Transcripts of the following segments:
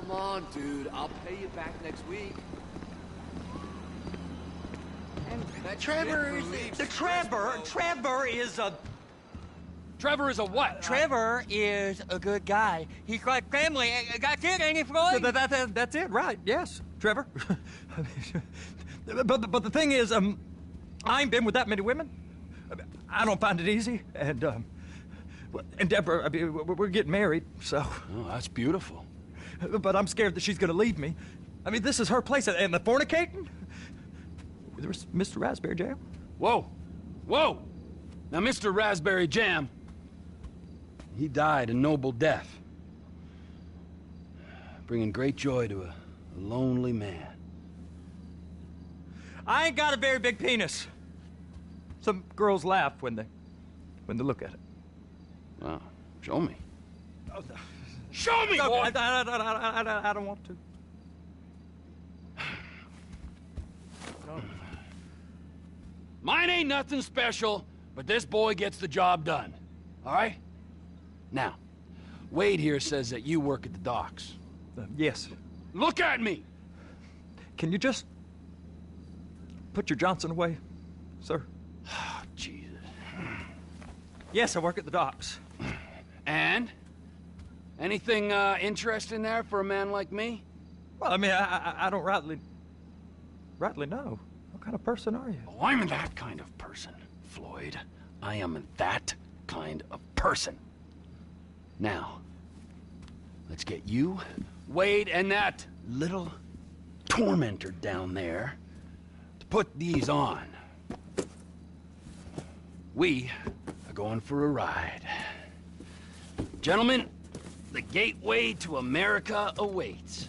Come on, dude. I'll pay you back next week. And Trevor is a... Trevor is a what? Trevor is a good guy. He's like family. That's it, ain't it, Floyd? That's it, right? Yes, Trevor. but the thing is, I ain't been with that many women. I don't find it easy, and Deborah, I mean, we're getting married, so. Oh, that's beautiful. But I'm scared that she's gonna leave me. I mean, this is her place, and the fornicating? There's Mr. Raspberry Jam. Whoa, whoa! Now, Mr. Raspberry Jam, he died a noble death, bringing great joy to a lonely man. I ain't got a very big penis. Some girls laugh when they look at it. Wow, show me. Oh, no. Show me, No, boy! I don't want to. No. Mine ain't nothing special, but this boy gets the job done. All right? Now, Wade here says that you work at the docks. Yes. Look at me! Can you just put your Johnson away, sir? Oh, Jesus. Yes, I work at the docks. And? Anything interesting there for a man like me? Well, I mean, I don't rightly know. What kind of person are you? Oh, I'm that kind of person, Floyd. I am that kind of person. Now, let's get you, Wade, and that little tormentor down there to put these on. We are going for a ride. Gentlemen, the gateway to America awaits.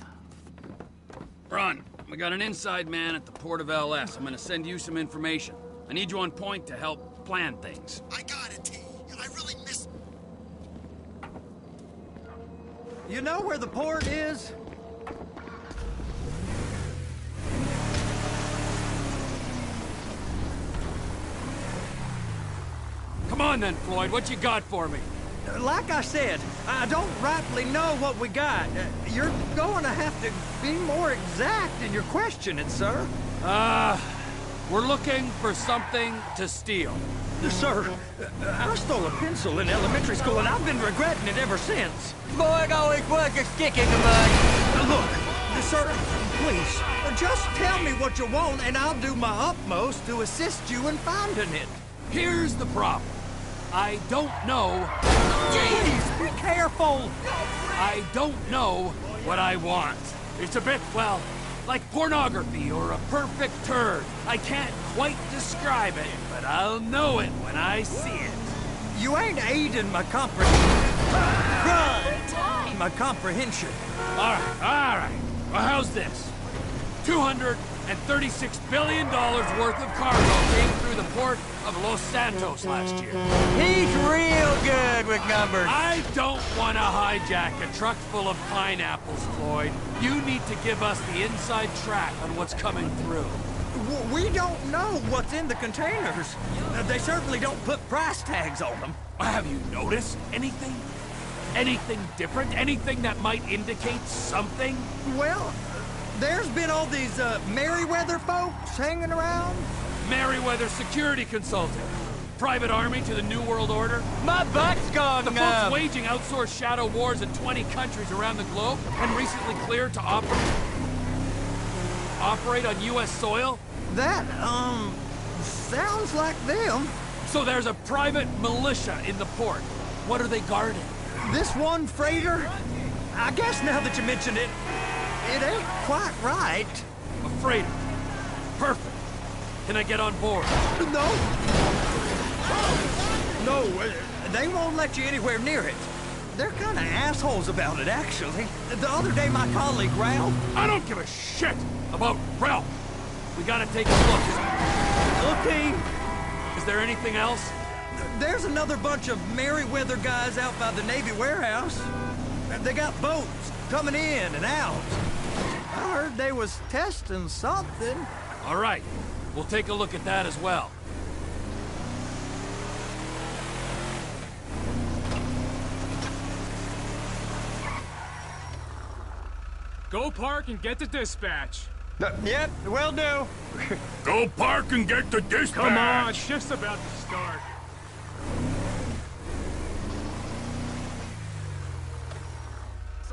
Ron, we got an inside man at the port of LS. I'm gonna send you some information. I need you on point to help plan things. I got it, T. I really miss... You know where the port is? Come on then, Floyd, what you got for me? Like I said, I don't rightly know what we got. You're going to have to be more exact in your questioning, sir. We're looking for something to steal. Sir, I stole a pencil in elementary school, and I've been regretting it ever since. Floyd always was a stick in the mud. Look, sir, please, just tell me what you want, and I'll do my utmost to assist you in finding it. Here's the problem. I don't know... Please, be careful! I don't know what I want. It's a bit, well, like pornography or a perfect turd. I can't quite describe it, but I'll know it when I see it. You ain't aiding my comprehension. My comprehension. All right. Well, how's this? $236 billion worth of cargo came through the port of Los Santos last year. He's real good with numbers. I don't want to hijack a truck full of pineapples, Floyd. You need to give us the inside track on what's coming through. We don't know what's in the containers. They certainly don't put price tags on them. Have you noticed anything? Anything different? Anything that might indicate something? Well, there's been all these Merryweather folks hanging around. Merryweather Security Consulting. Private army to the New World Order. My butt's gone The numb. folks waging outsourced shadow wars in 20 countries around the globe and recently cleared to operate on U.S. soil? That, sounds like them. So there's a private militia in the port. What are they guarding? This one freighter, I guess now that you mention it, it ain't quite right. A freighter. Perfect. Can I get on board? No, they won't let you anywhere near it. They're kind of assholes about it, actually. The other day, my colleague, Ralph... I don't give a shit about Ralph. We gotta take a look. Okay. Is there anything else? There's another bunch of Merryweather guys out by the Navy warehouse. They got boats coming in and out. I heard they was testing something. All right. We'll take a look at that as well. Go park and get the dispatch. Yep, will do. Go park and get the dispatch! Come on, shift's about to start.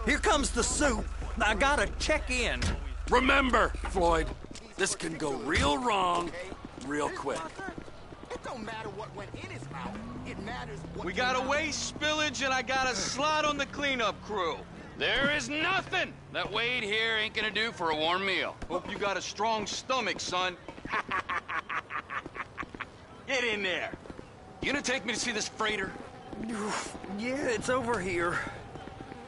Here comes the soup. I gotta check in. Remember, Floyd, this can go real wrong real quick. It don't matter what went in his mouth. It matters what We got a waste spillage and I got a slot on the cleanup crew. There is nothing that Wade here ain't gonna do for a warm meal. Hope you got a strong stomach, son. Get in there. You gonna take me to see this freighter? Yeah, it's over here.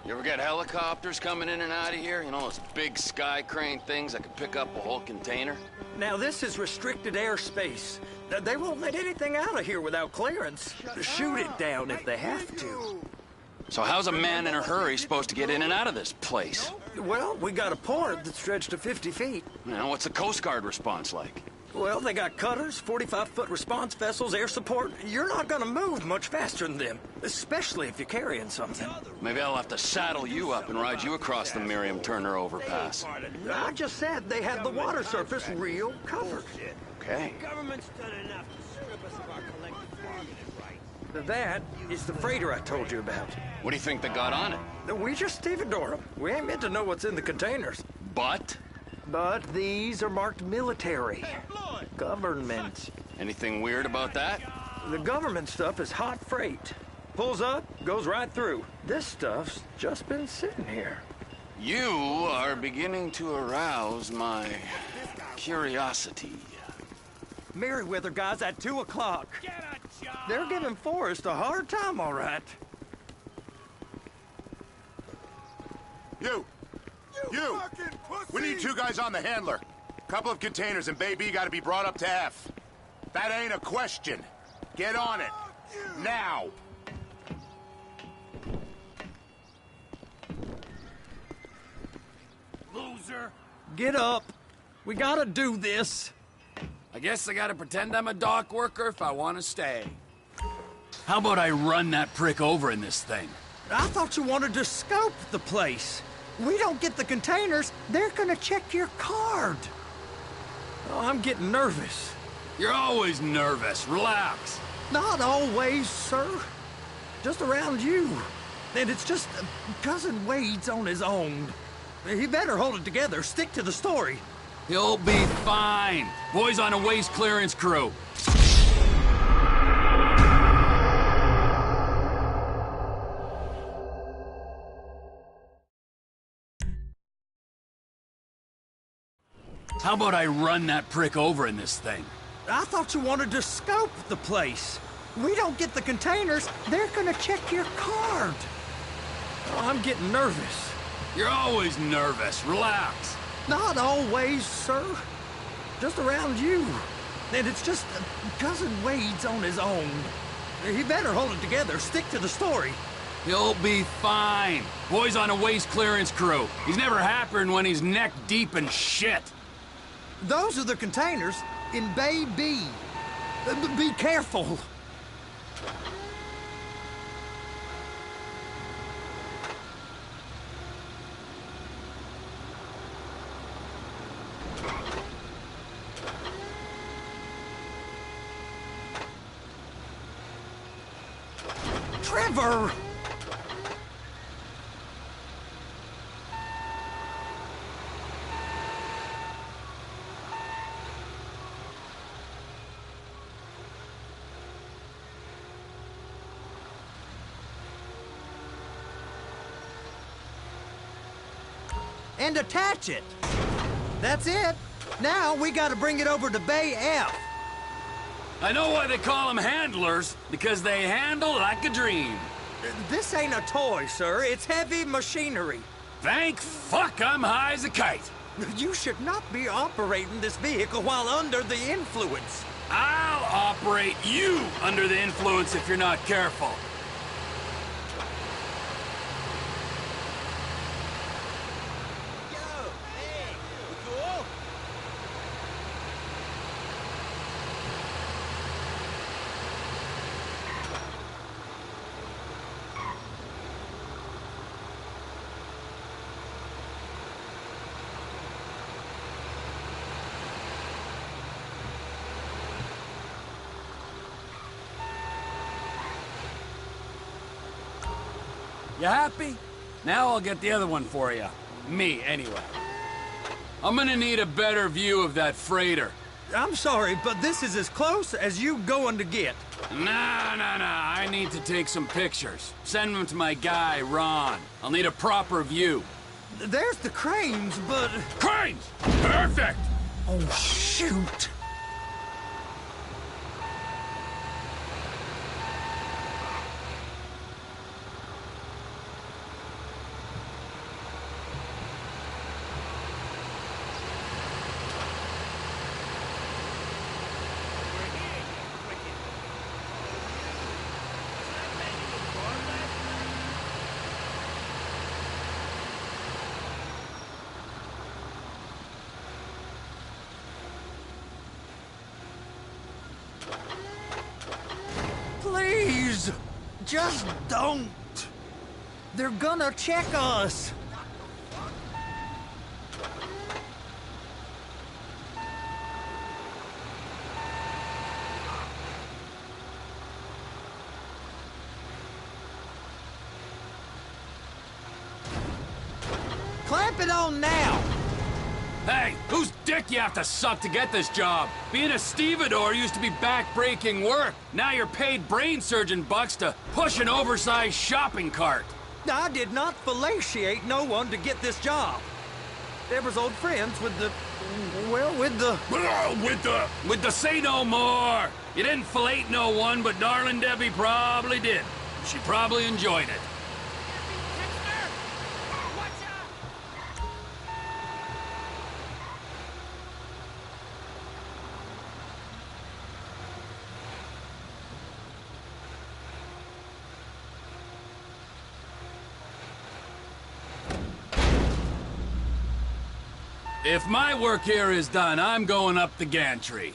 You ever get helicopters coming in and out of here? You know, those big sky crane things that could pick up a whole container? Now, this is restricted airspace. They won't let anything out of here without clearance. Shoot it down if they have to. So how's a man in a hurry supposed to get in and out of this place? Well, we got a port that's stretched to 50 feet. You know, what's the Coast Guard response like? Well, they got cutters, 45-foot response vessels, air support. You're not gonna move much faster than them, especially if you're carrying something. Maybe I'll have to saddle you up and ride you across the Miriam Turner overpass. I just said they had the water surface real covered. Okay. Government's done enough to strip us of our collective bargaining rights. That is the freighter I told you about. What do you think they got on it? We just stevedore them. We ain't meant to know what's in the containers. But? But these are marked military. Government. Anything weird about that? The government stuff is hot freight. Pulls up, goes right through. This stuff's just been sitting here. You are beginning to arouse my curiosity. Merryweather guys at 2 o'clock. They're giving Forrest a hard time, all right. You! We need 2 guys on the handler. Couple of containers and Baby gotta be brought up to F. That ain't a question. Get on it. Now! Loser. Get up. We gotta do this. I guess I gotta pretend I'm a dock worker if I want to stay. How about I run that prick over in this thing? I thought you wanted to scope the place. We don't get the containers, they're gonna check your card. Oh, I'm getting nervous. You're always nervous. Relax. Not always, sir. Just around you. And it's just Cousin Wade's on his own. He better hold it together, stick to the story. He'll be fine. Boys on a waste clearance crew. How about I run that prick over in this thing? I thought you wanted to scope the place. We don't get the containers, they're gonna check your card. Oh, I'm getting nervous. You're always nervous. Relax. Not always, sir. Just around you. And it's just Cousin Wade's on his own. He better hold it together, stick to the story. He'll be fine. Boys on a waste clearance crew. He's never happened when he's neck deep in shit. Those are the containers in Bay B. Be careful. Trevor! And attach it. That's it. Now we gotta bring it over to Bay F. I know why they call them handlers, because they handle like a dream. This ain't a toy, sir. It's heavy machinery. Thank fuck I'm high as a kite. You should not be operating this vehicle while under the influence. I'll operate you under the influence if you're not careful. You happy? Now I'll get the other one for you. Me, anyway. I'm gonna need a better view of that freighter. I'm sorry, but this is as close as you going to get. Nah. I need to take some pictures. Send them to my guy, Ron. I'll need a proper view. There's the cranes, but... Cranes! Perfect! Oh, shoot! Please! Just don't! They're gonna check us! Clamp it on now! Hey, whose dick you have to suck to get this job? Being a stevedore used to be back-breaking work. Now you're paid brain surgeon bucks to push an oversized shopping cart. I did not fellatiate no one to get this job. Deborah's old friends with the... well, with the... With the say no more. You didn't fillet no one, but darling Debbie probably did. She probably enjoyed it. If my work here is done, I'm going up the gantry.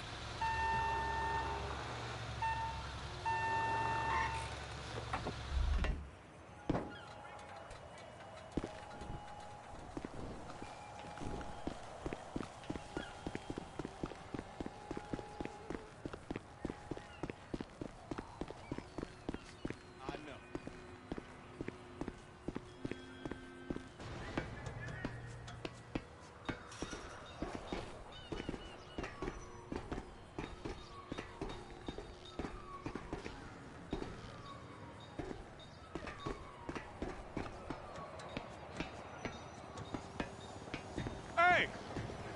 Hey!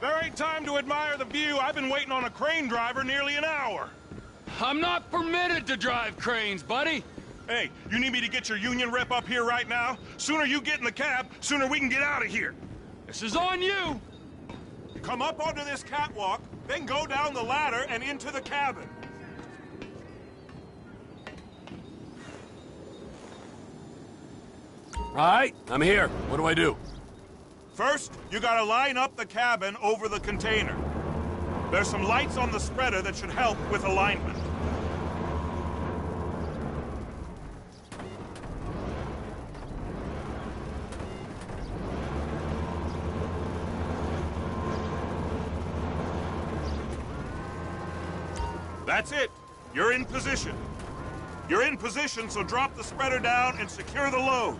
There ain't time to admire the view. I've been waiting on a crane driver nearly an hour. I'm not permitted to drive cranes, buddy. Hey, you need me to get your union rep up here right now? Sooner you get in the cab, sooner we can get out of here. This is on you. Come up onto this catwalk, then go down the ladder and into the cabin. All right, I'm here. What do I do? First, you gotta line up the cabin over the container. There's some lights on the spreader that should help with alignment. That's it. You're in position. You're in position, so drop the spreader down and secure the load.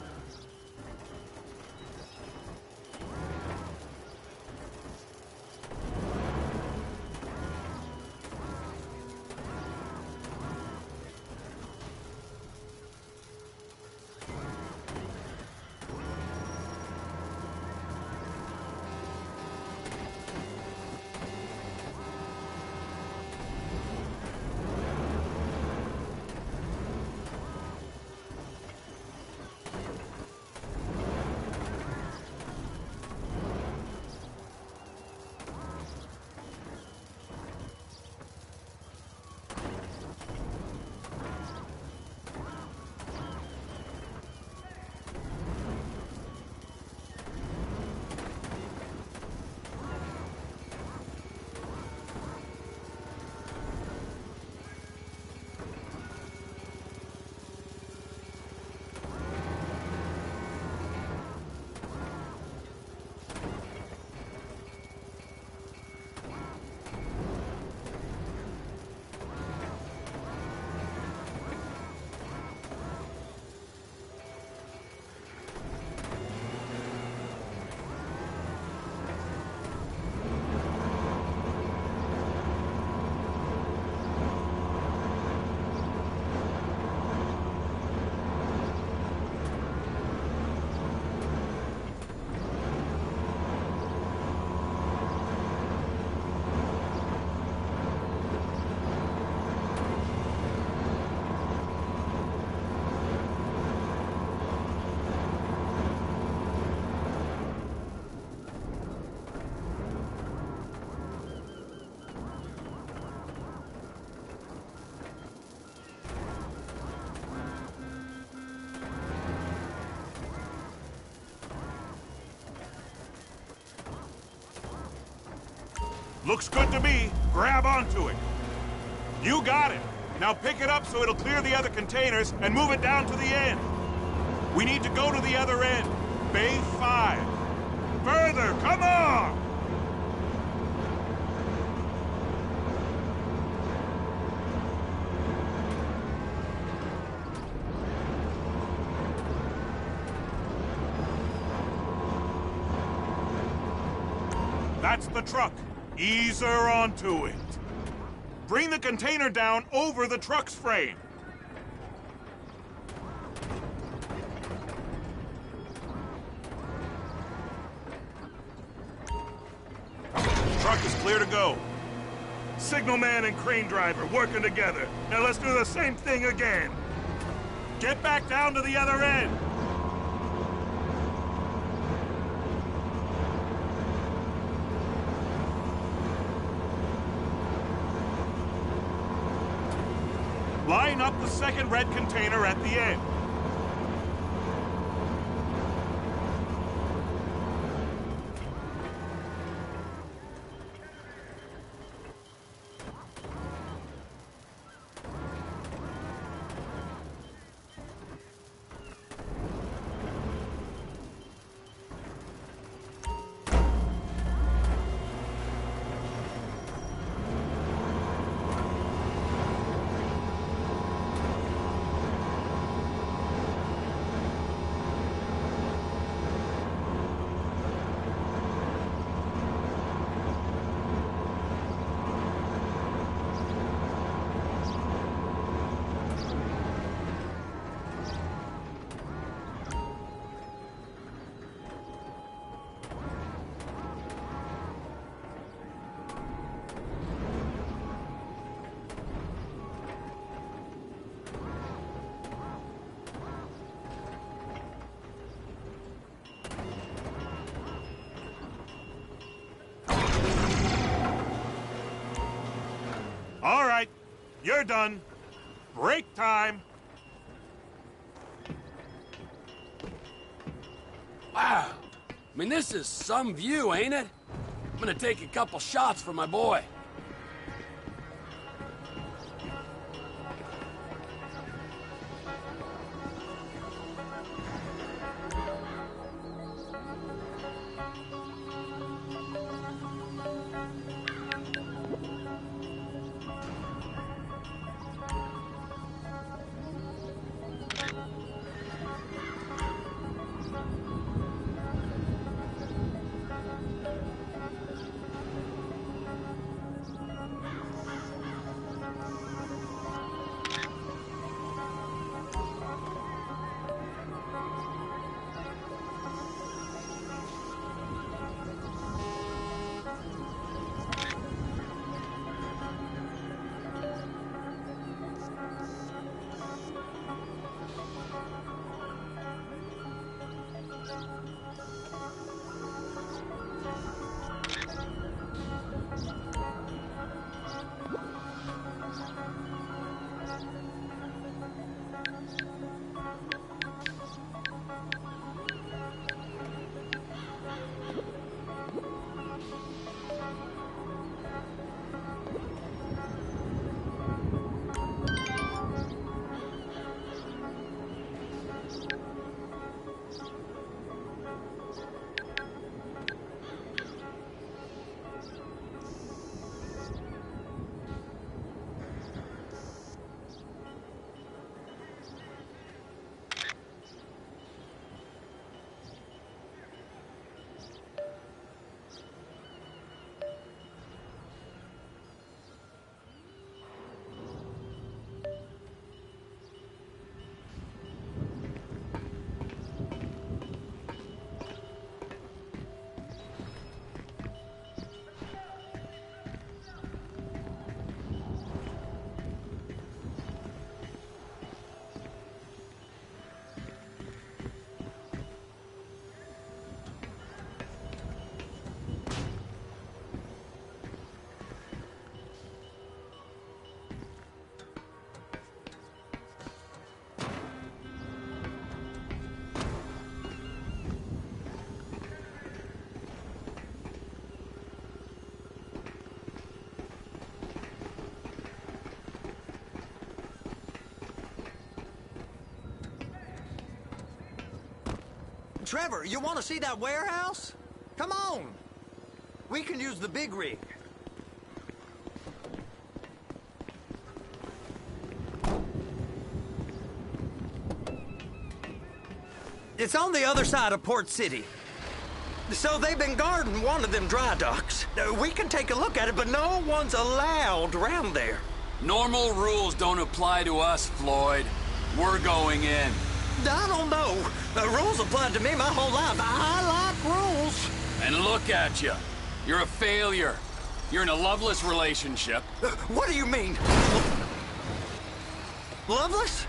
Looks good to me. Grab onto it. You got it. Now pick it up so it'll clear the other containers and move it down to the end. We need to go to the other end. Bay 5. Further, come on! That's the truck. Ease her onto it. Bring the container down over the truck's frame. Truck is clear to go. Signalman and crane driver working together. Now let's do the same thing again. Get back down to the other end. Line up the second red container at the end. All right, you're done. Break time. Wow. I mean, this is some view, ain't it? I'm gonna take a couple shots for my boy. Trevor, you want to see that warehouse? Come on. We can use the big rig. It's on the other side of Port City. So they've been guarding one of them dry docks. We can take a look at it, but no one's allowed around there. Normal rules don't apply to us, Floyd. We're going in. I don't know. Rules applied to me my whole life. I like rules. And look at you. You're a failure. You're in a loveless relationship. What do you mean? Loveless?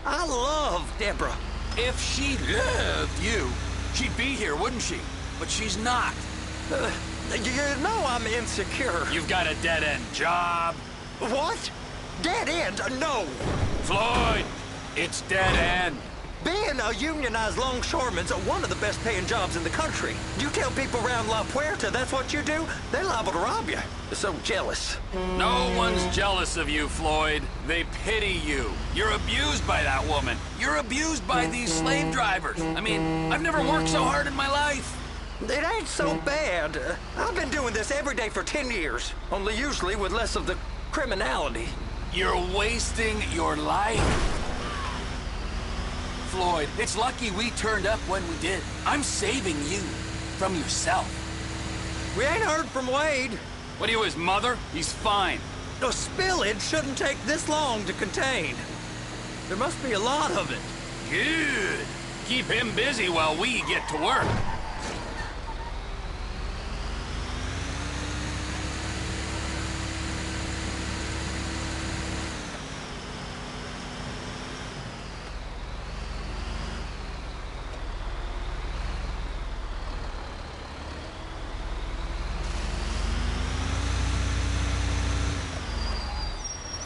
I love Deborah. If she loved you, she'd be here, wouldn't she? But she's not. You know I'm insecure. You've got a dead-end job. What? Dead end? No. Floyd, it's dead end. Being a unionized longshoreman's one of the best paying jobs in the country. You tell people around La Puerta that's what you do, they're liable to rob you. They're so jealous. No one's jealous of you, Floyd. They pity you. You're abused by that woman. You're abused by these slave drivers. I mean, I've never worked so hard in my life. It ain't so bad. I've been doing this every day for 10 years, only usually with less of the criminality. You're wasting your life. Floyd, it's lucky we turned up when we did. I'm saving you from yourself. We ain't heard from Wade. What are you, his mother? He's fine. A spillage shouldn't take this long to contain. There must be a lot of it. Good. Keep him busy while we get to work.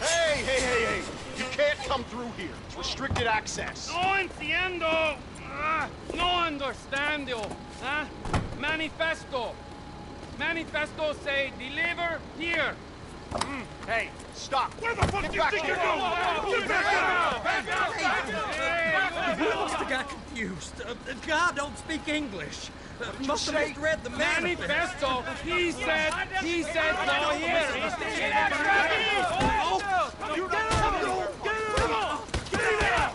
Hey! You can't come through here. It's restricted access. No entiendo. No understando. Manifesto. Manifesto say deliver here. Hey, stop. Where the fuck do you think you're going? Get back out! We must have got confused. God don't speak English. Must have misread the Manifesto. He said no here. You get him! Get him! Get him!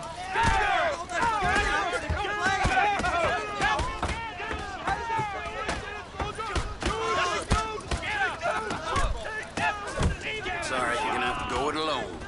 Sorry, you're gonna have to go it alone.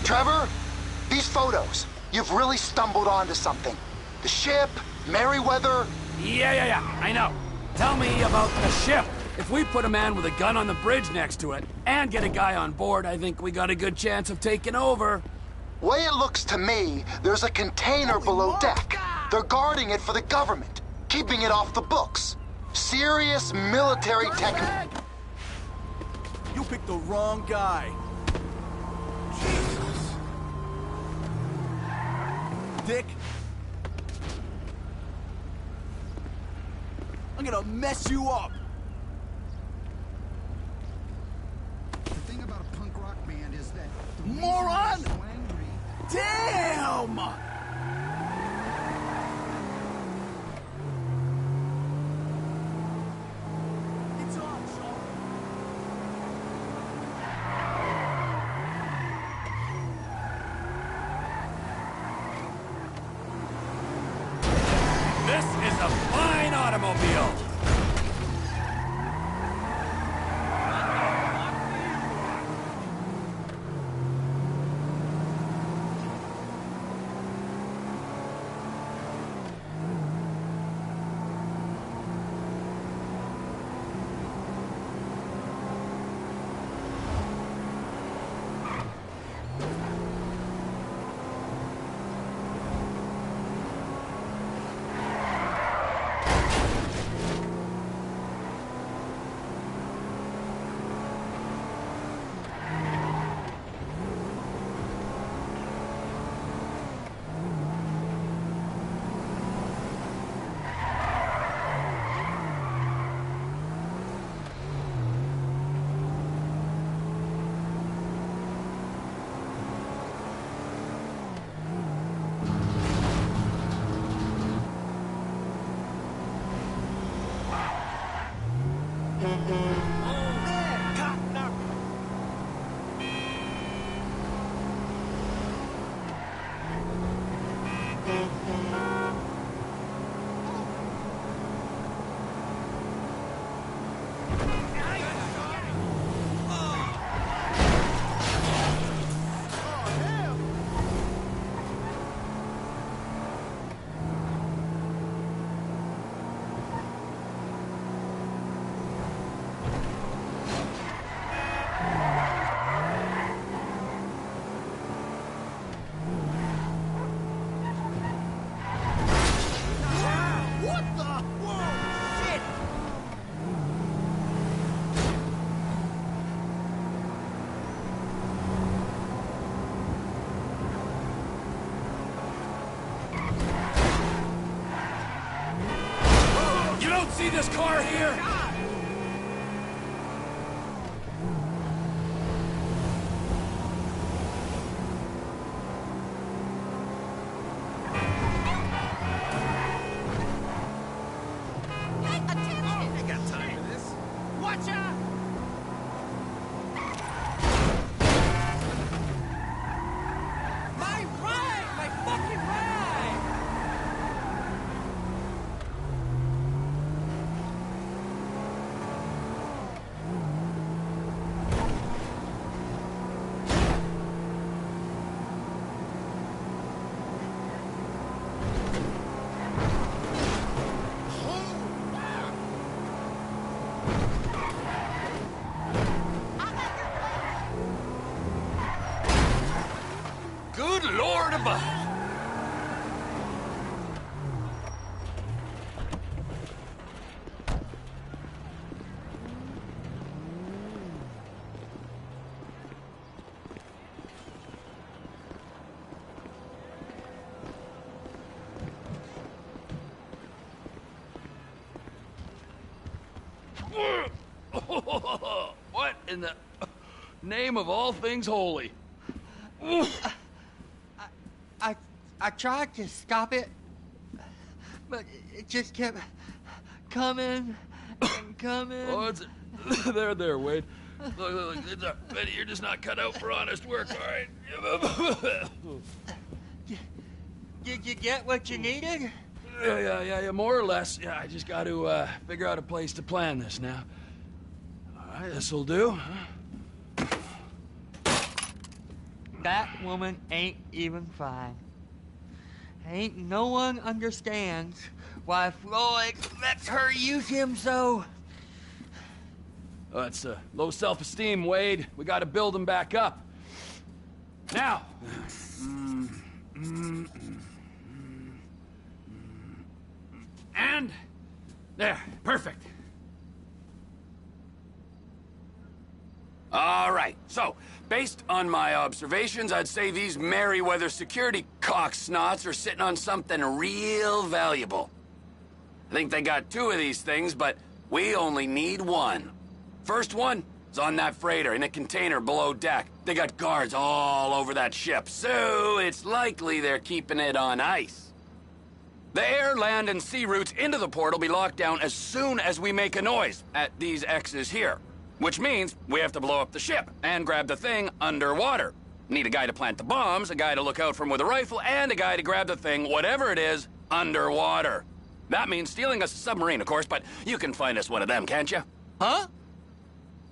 Trevor, these photos, you've really stumbled onto something. The ship, Merryweather. Yeah, I know. Tell me about the ship. If we put a man with a gun on the bridge next to it and get a guy on board, I think we got a good chance of taking over. Way it looks to me, there's a container below deck. They're guarding it for the government, keeping it off the books. Serious military technique. You picked the wrong guy. Jesus. Dick. I'm gonna mess you up. The thing about a punk rock band is that... Moron! Damn! It's on, Sean. This is a fine automobile. see this car here? Good Lord above! What in the name of all things holy? I tried to stop it, but it just kept coming and coming. Oh, it's there, Wade. Look, Betty, you're just not cut out for honest work, all right? Did you get what you needed? Yeah, more or less. Yeah, I just got to figure out a place to plan this now. All right, this'll do. That woman ain't even fine. Ain't no one understands why Floyd lets her use him so. Oh, that's low self-esteem, Wade. We got to build him back up. Now. And there, perfect. All right, so, based on my observations, I'd say these Merryweather security cocksnots are sitting on something real valuable. I think they got 2 of these things, but we only need 1. First one is on that freighter in a container below deck. They got guards all over that ship, so it's likely they're keeping it on ice. The air, land, and sea routes into the port will be locked down as soon as we make a noise at these X's here. Which means we have to blow up the ship and grab the thing underwater. Need a guy to plant the bombs, a guy to look out for him with a rifle, and a guy to grab the thing, whatever it is, underwater. That means stealing us a submarine, of course, but you can find us one of them, can't you? Huh?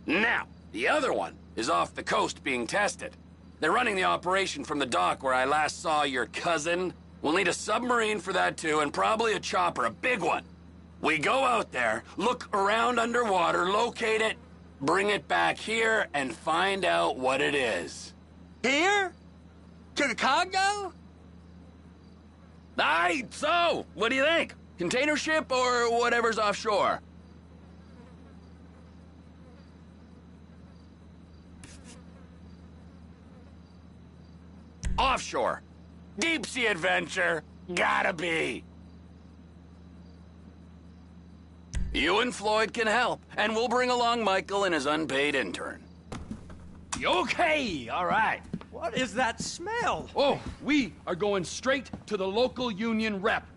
Now, the other one is off the coast being tested. They're running the operation from the dock where I last saw your cousin. We'll need a submarine for that too, and probably a chopper, a big one. We go out there, look around underwater, locate it, bring it back here, and find out what it is. Here? To the Congo? Aye, so, what do you think? Container ship or whatever's offshore? Offshore. Deep sea adventure. Gotta be. You and Floyd can help, and we'll bring along Michael and his unpaid intern. Okay, all right. What is that smell? Oh, we are going straight to the local union rep.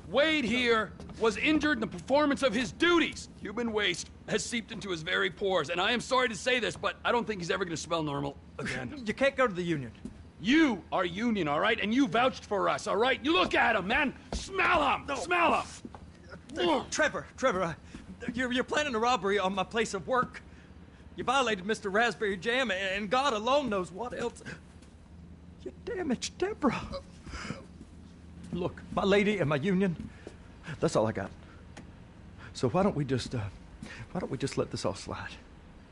Wade here was injured in the performance of his duties. Human waste has seeped into his very pores, and I am sorry to say this, but I don't think he's ever going to smell normal again. You can't go to the union. You are union, all right? And you vouched for us, all right? You look at him, man. Smell him. No. Smell him. Trevor, you're planning a robbery on my place of work. You violated Mr. Raspberry Jam, and God alone knows what else. You damaged Deborah. Look, my lady and my union, that's all I got. So why don't we just let this all slide,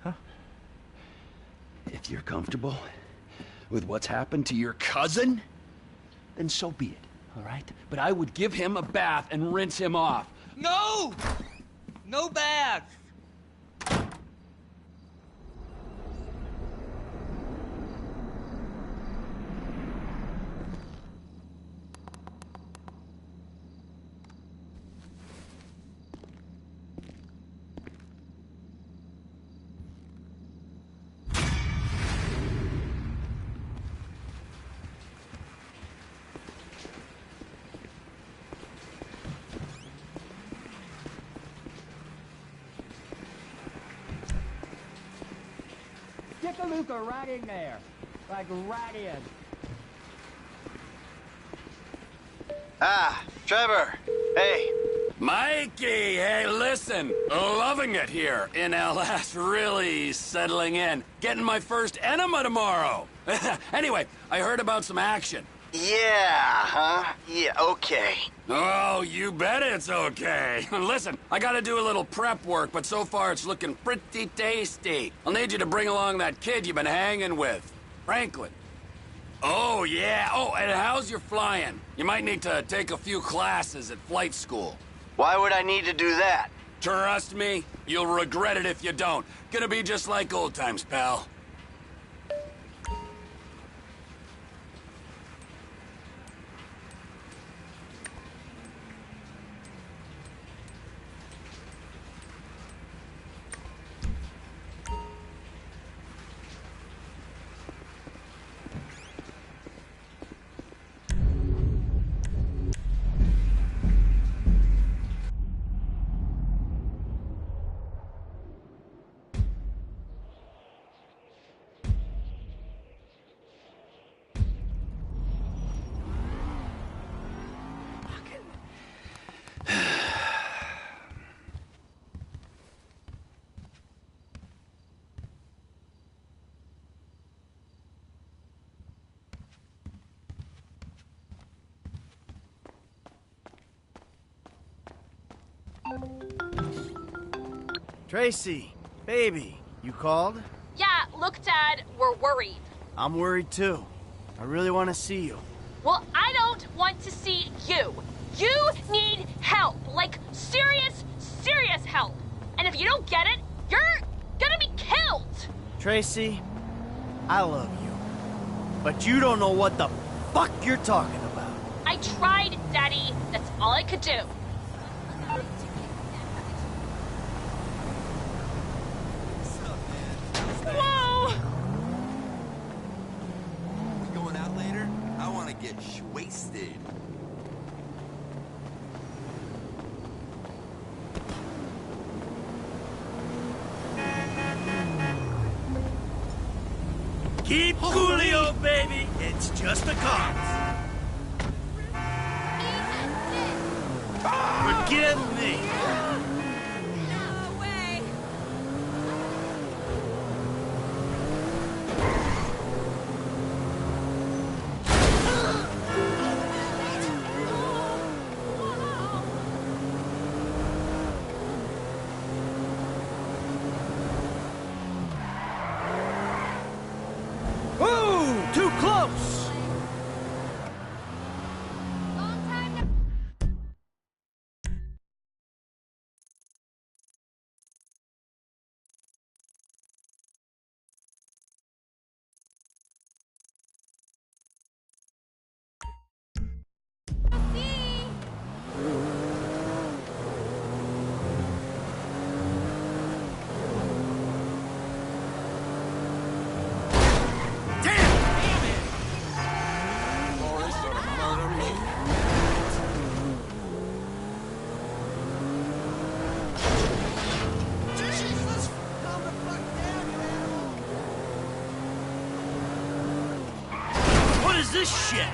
huh? If you're comfortable with what's happened to your cousin, then so be it, all right? But I would give him a bath and rinse him off. No! No baths! Stick a Luca right in there. Like right in. Ah, Trevor. Hey. Mikey, hey, listen. Loving it here in LS. Really settling in. Getting my first enema tomorrow. Anyway, I heard about some action. Yeah, huh? Yeah, okay. Oh, you bet it's okay. Listen, I gotta do a little prep work, but so far it's looking pretty tasty. I'll need you to bring along that kid you've been hanging with, Franklin. Oh, yeah. Oh, and how's your flying? You might need to take a few classes at flight school. Why would I need to do that? Trust me, you'll regret it if you don't. Gonna be just like old times, pal. Tracy, baby, you called? Yeah, look, Dad, we're worried. I'm worried too. I really want to see you. Well, I don't want to see you. You need help. Like, serious, serious help. And if you don't get it, you're gonna be killed. Tracy, I love you. But you don't know what the fuck you're talking about. I tried, Daddy. That's all I could do. Whoa! We going out later? I want to get wasted. Keep Coolio, baby. It's just a cause. Forgive me. Ooh, too close. What is this shit?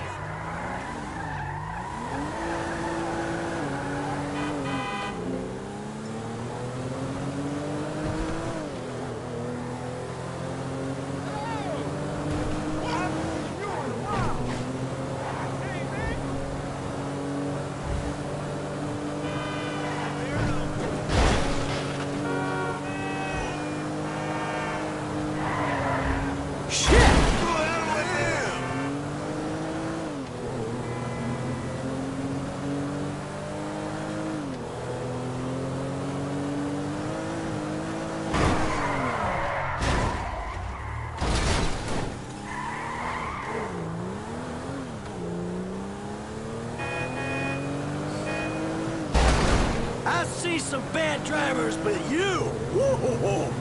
I see some bad drivers, but you! Whoa.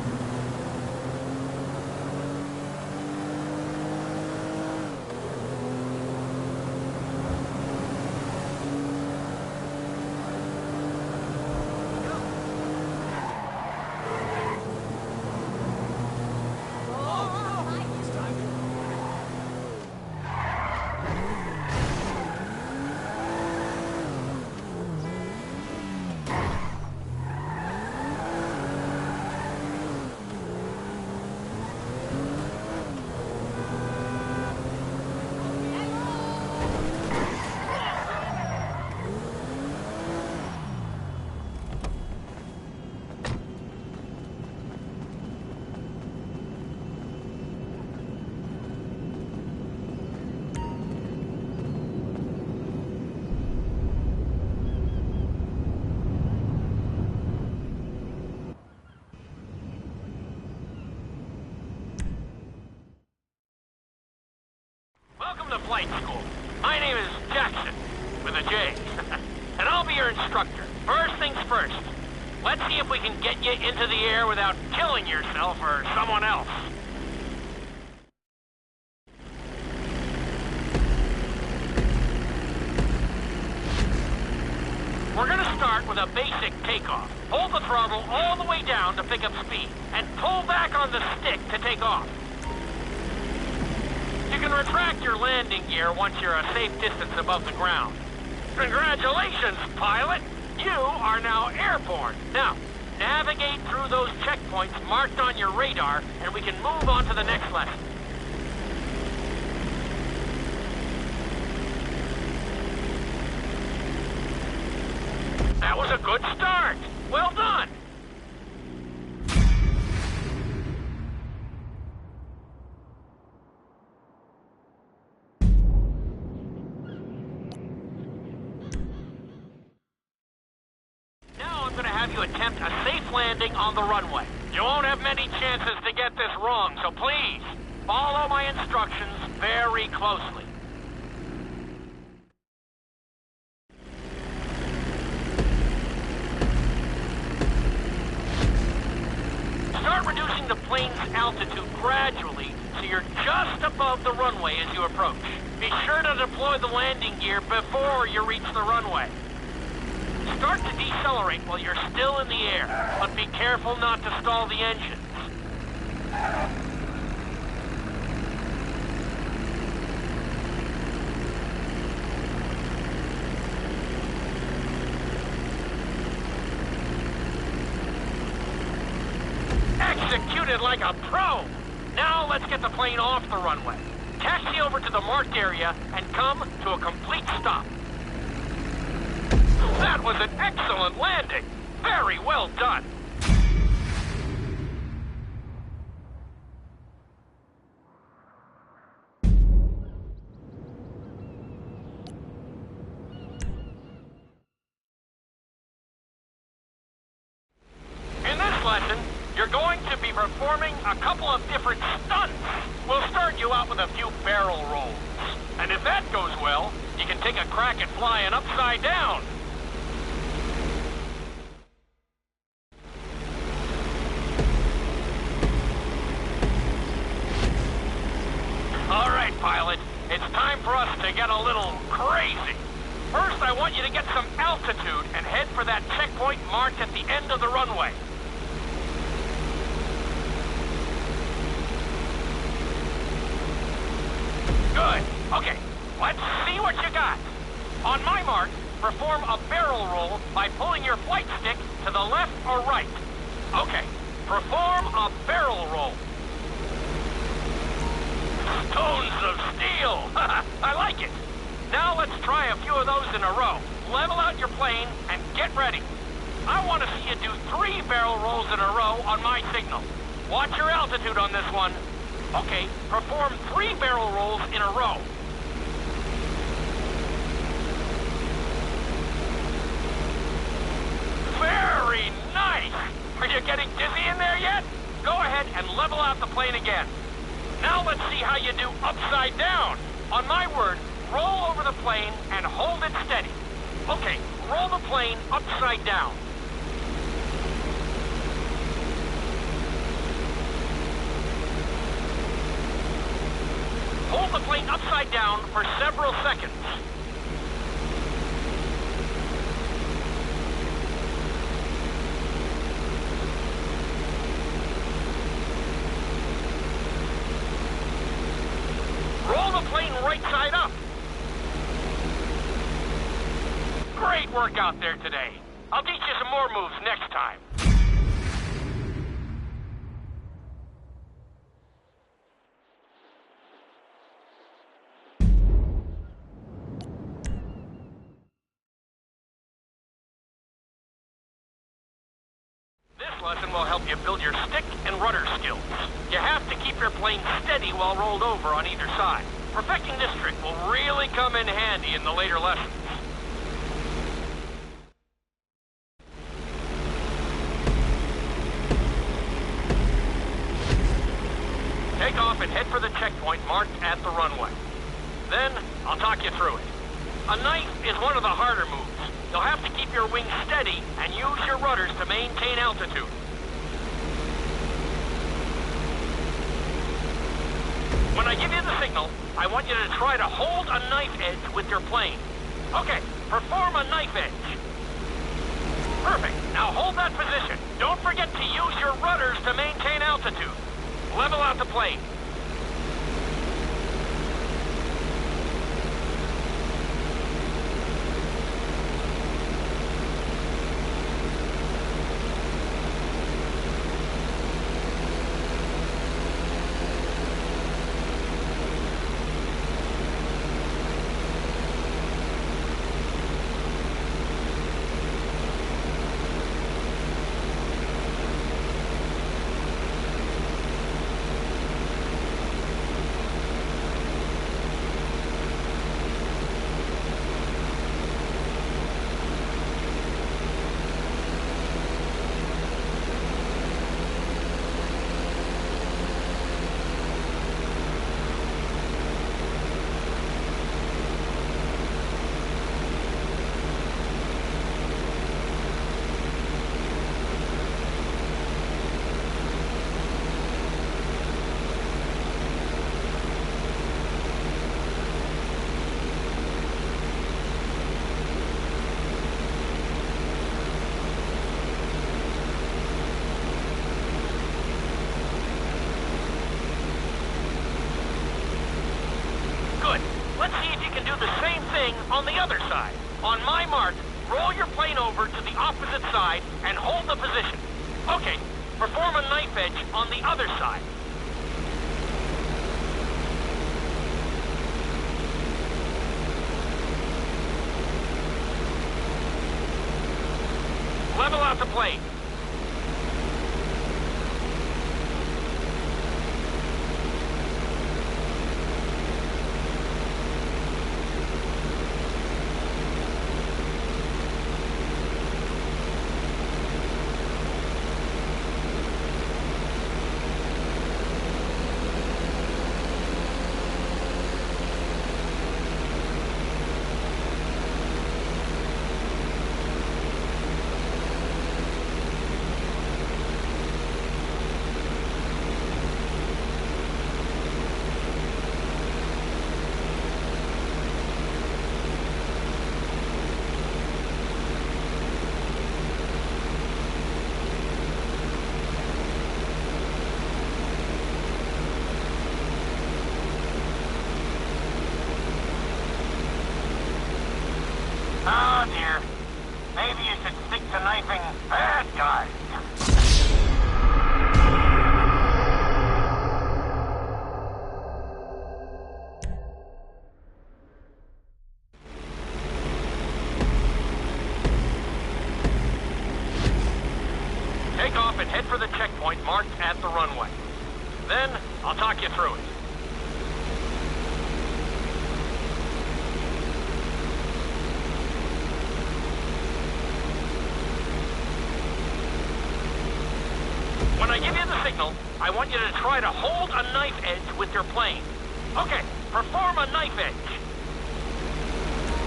flight school. My name is Jackson, with a J. And I'll be your instructor. First things first. Let's see if we can get you into the air without killing yourself or someone else. We're gonna start with a basic takeoff. Hold the throttle all the way down to pick up speed, and pull back on the stick to take off. You can retract your landing gear once you're a safe distance above the ground. Congratulations, pilot! You are now airborne. Now, navigate through those checkpoints marked on your radar, and we can move on to the next lesson. That was a good start. Well done. Now I'm going to have you attempt a safe landing on the runway. You won't have many chances to get this wrong, so please, follow my instructions very closely. Start reducing the plane's altitude gradually so you're just above the runway as you approach. Be sure to deploy the landing gear before you reach the runway. Start to decelerate while you're still in the air, but be careful not to stall the engines. Executed like a pro! Now let's get the plane off the runway. Taxi over to the marked area and come to a complete stop. That was an excellent landing! Very well done! In this lesson, you're going to be performing a couple of different stunts. We'll start you out with a few barrel rolls. And if that goes well, you can take a crack at flying upside down. All right, pilot. It's time for us to get a little crazy. First, I want you to get some altitude and head for that checkpoint marked at the end of the runway. Good. Okay, let's see what you got. On my mark, perform a barrel roll by pulling your flight stick to the left or right. Okay, perform a barrel roll. Stones of steel! I like it. Now let's try a few of those in a row. Level out your plane and get ready. I want to see you do 3 barrel rolls in a row on my signal. Watch your altitude on this one. Okay, perform 3 barrel rolls in a row. Very nice! Are you getting dizzy in there yet? Go ahead and level out the plane again. Now let's see how you do upside down. On my word, roll over the plane and hold it steady. Okay, roll the plane upside down. Hold the plane upside down for several seconds. Roll the plane right side up. Great work out there today. I'll teach you some more moves next time. This lesson will help you build your stick and rudder skills. You have to keep your plane steady while rolled over on either side. Perfecting this trick will really come in handy in the later lessons. Take off and head for the checkpoint marked at the runway. Then, I'll talk you through it. A knife is one of the harder moves. You'll have to keep your wings steady and use your rudders to maintain altitude. When I give you the signal, I want you to try to hold a knife edge with your plane. Okay, perform a knife edge. Perfect. Now hold that position. Don't forget to use your rudders to maintain altitude. Level out the plane. On the other side. On my mark, roll your plane over to the opposite side and hold the position. Okay, perform a knife edge on the other side. Level out the plane. Oh dear. Maybe you should stick to knifing bad guys. Take off and head for the checkpoint marked at the runway. Then, I'll talk you through it. When I give you the signal, I want you to try to hold a knife edge with your plane. Okay, perform a knife edge.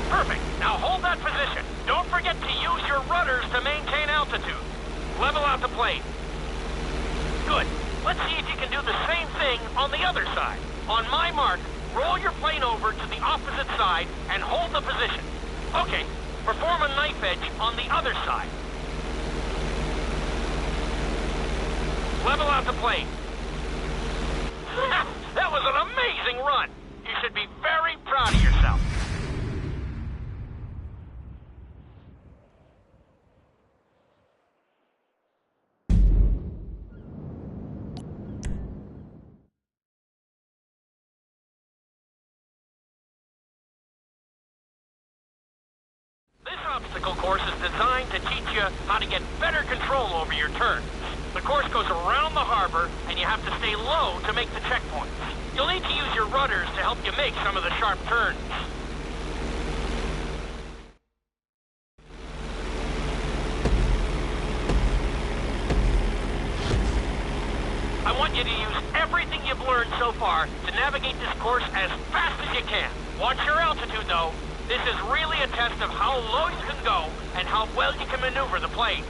Perfect. Now hold that position. Don't forget to use your rudders to maintain altitude. Level out the plane. Good. Let's see if you can do the same thing on the other side. On my mark, roll your plane over to the opposite side and hold the position. Okay, perform a knife edge on the other side. Level out the plane. That was an amazing run. You should be very proud of yourself. This obstacle course is designed to teach you how to get better control over your turns. The course goes around the harbor, and you have to stay low to make the checkpoints. You'll need to use your rudders to help you make some of the sharp turns. I want you to use everything you've learned learned so far to navigate this course as fast as you can. Watch your altitude, though. This is really a test of how low you can go and how well you can maneuver the plane.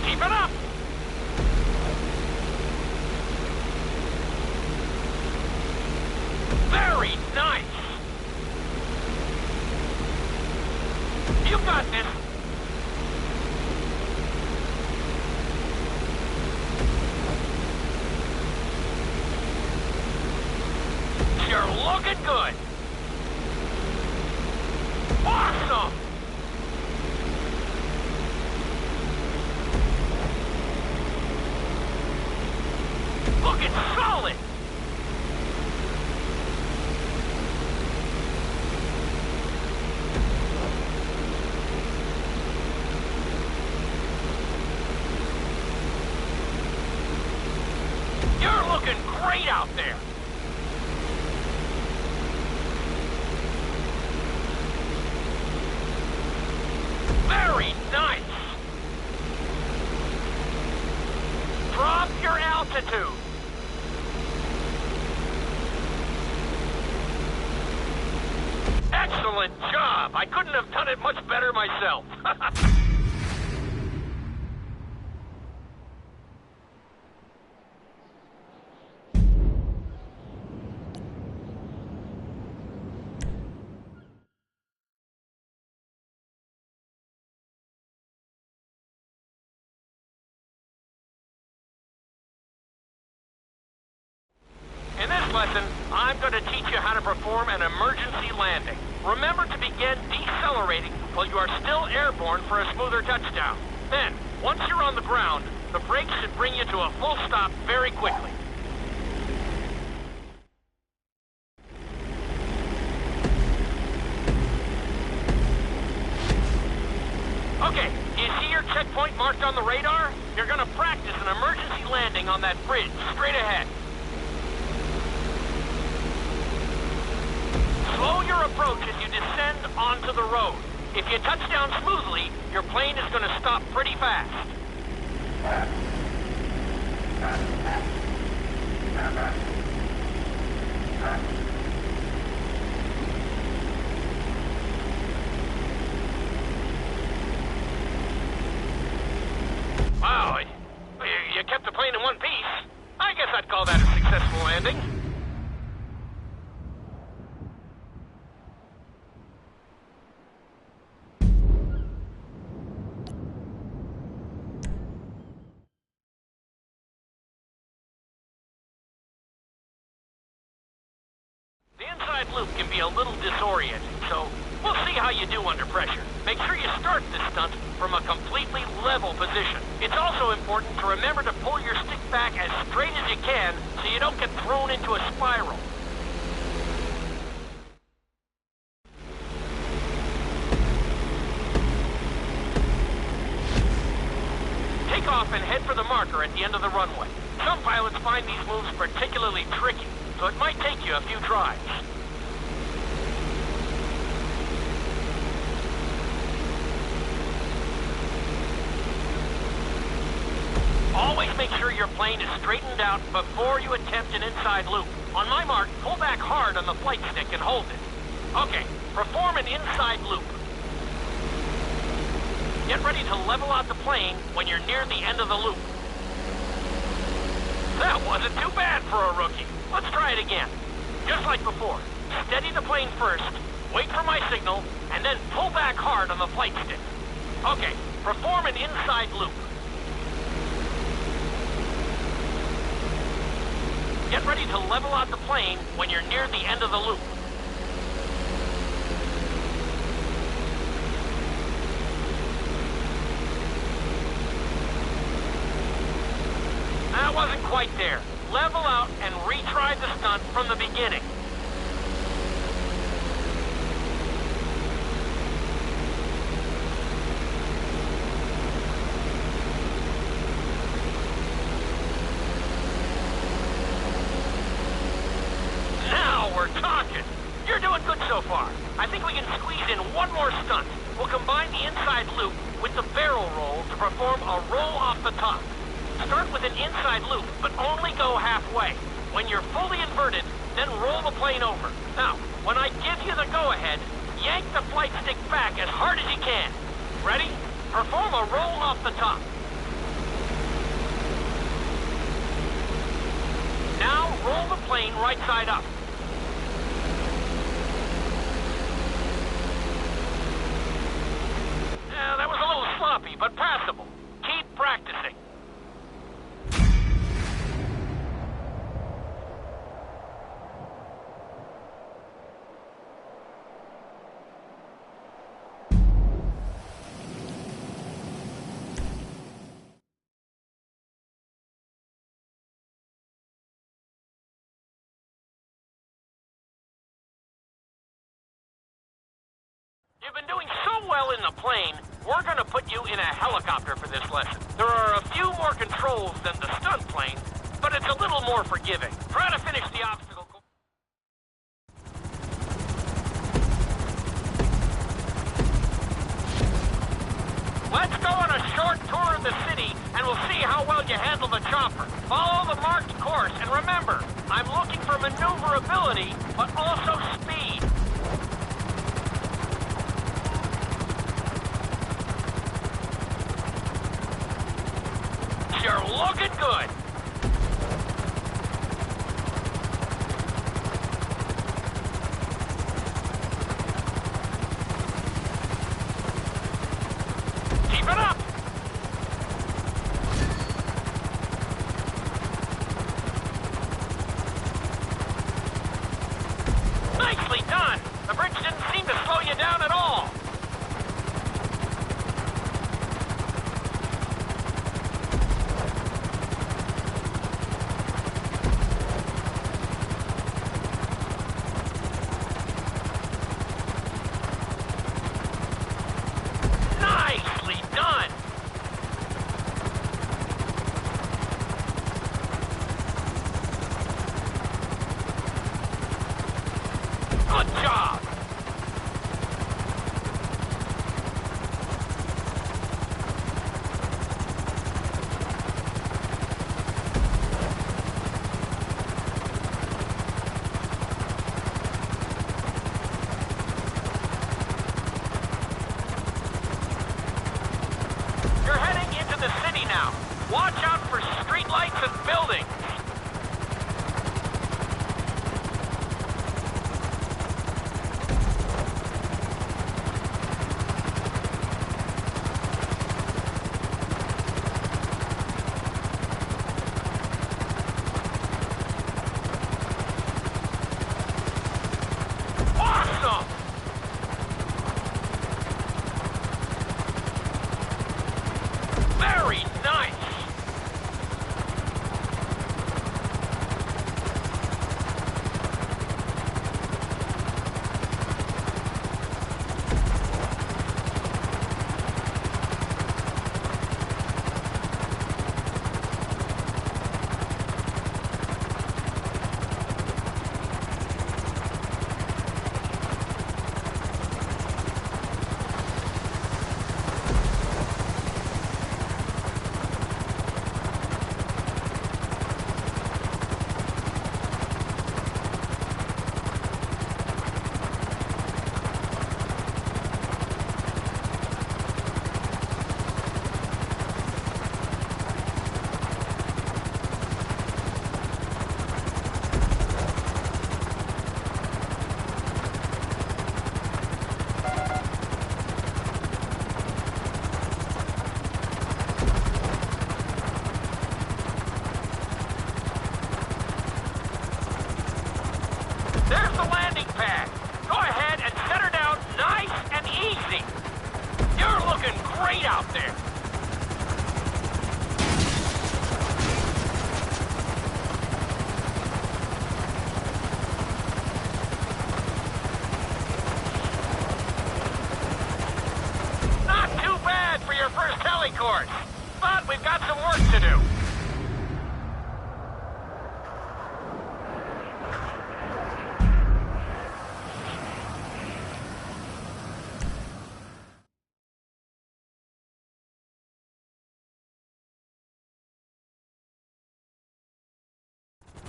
Keep it up! Very nice! You got this! You're looking good! Awesome! Looking solid! You're looking great out there! Very nice! Drop your altitude! Excellent job! I couldn't have done it much better myself. In this lesson, I'm going to teach you how to perform an emergency landing. Remember to begin decelerating while you are still airborne for a smoother touchdown. Then, once you're on the ground, the brakes should bring you to a full stop very quickly. Okay, do you see your checkpoint marked on the radar? You're going to practice an emergency landing on that bridge straight ahead. Slow your approach as you descend onto the road. If you touch down smoothly, your plane is going to stop pretty fast. Wow, you kept the plane in one piece. I guess I'd call that a successful landing. The inside loop can be a little disorienting, so we'll see how you do under pressure. Make sure you start this stunt from a completely level position. It's also important to remember to pull your stick back as straight as you can so you don't get thrown into a spiral. Take off and head for the marker at the end of the runway. Some pilots find these moves particularly tricky, so it might take you a few tries. Always make sure your plane is straightened out before you attempt an inside loop. On my mark, pull back hard on the flight stick and hold it. Okay, perform an inside loop. Get ready to level out the plane when you're near the end of the loop. That wasn't too bad for a rookie. Let's try it again. Just like before, steady the plane first, Wait for my signal, and then pull back hard on the flight stick. Okay, perform an inside loop. Get ready to level out the plane when you're near the end of the loop. That wasn't quite there. Level out and retry the stunt from the beginning. Now we're talking. You're doing good so far. I think we can squeeze in one more stunt. We'll combine the inside loop with the barrel roll to perform a roll off the top. Start with an inside loop, but only go halfway. When you're fully inverted, then roll the plane over. Now, when I give you the go-ahead, yank the flight stick back as hard as you can. Ready? Perform a roll off the top. Now, roll the plane right side up. That was a little sloppy, but passable. Keep practicing. You've been doing so well in the plane, we're gonna put you in a helicopter for this lesson. There are a few more controls than the stunt plane, but it's a little more forgiving. Try to finish the obstacle course. Let's go on a short tour of the city, and we'll see how well you handle the chopper. Follow the marked course, and remember, I'm looking for maneuverability, but also speed. You're looking good. Keep it up. Nicely done. The bridge didn't seem to slow you down at all. Good job! You're heading into the city now. Watch out for streetlights and buildings. Very nice! pad. Go ahead and set her down nice and easy. You're looking great out there. Not too bad for your first heli course, but we've got some work to do.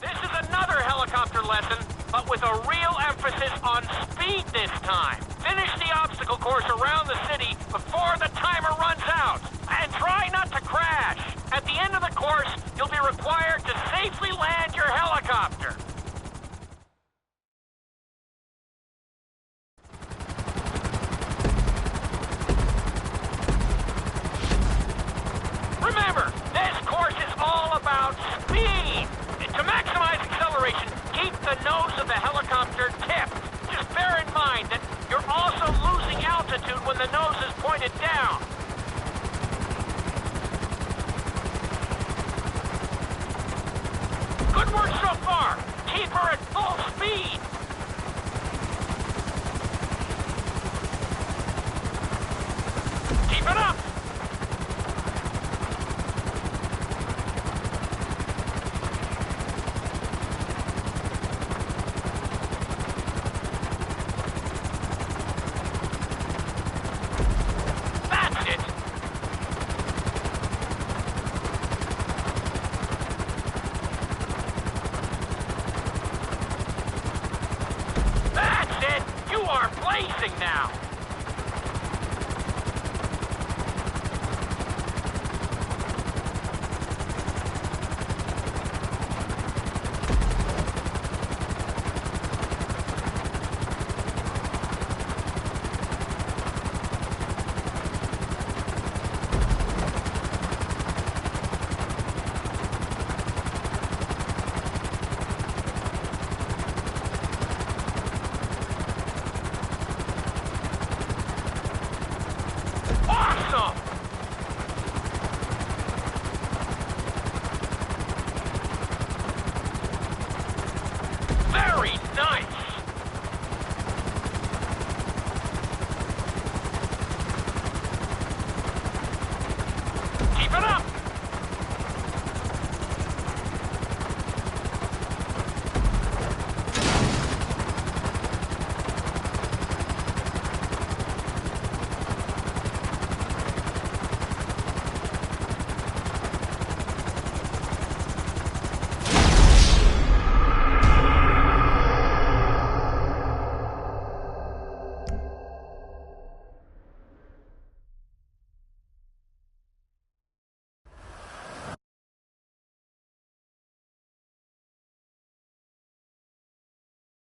This is another helicopter lesson, but with a real emphasis on speed this time. Finish the obstacle course around the city before the timer runs out. And try not to crash. At the end of the course, you'll be required to safely land your helicopter. Remember, this course is all about speed. To maximize acceleration, keep the nose of the helicopter tipped. Just bear in mind that you're also losing altitude when the nose is pointed down. Good work so far. Keep her at full speed. Keep it up. Now.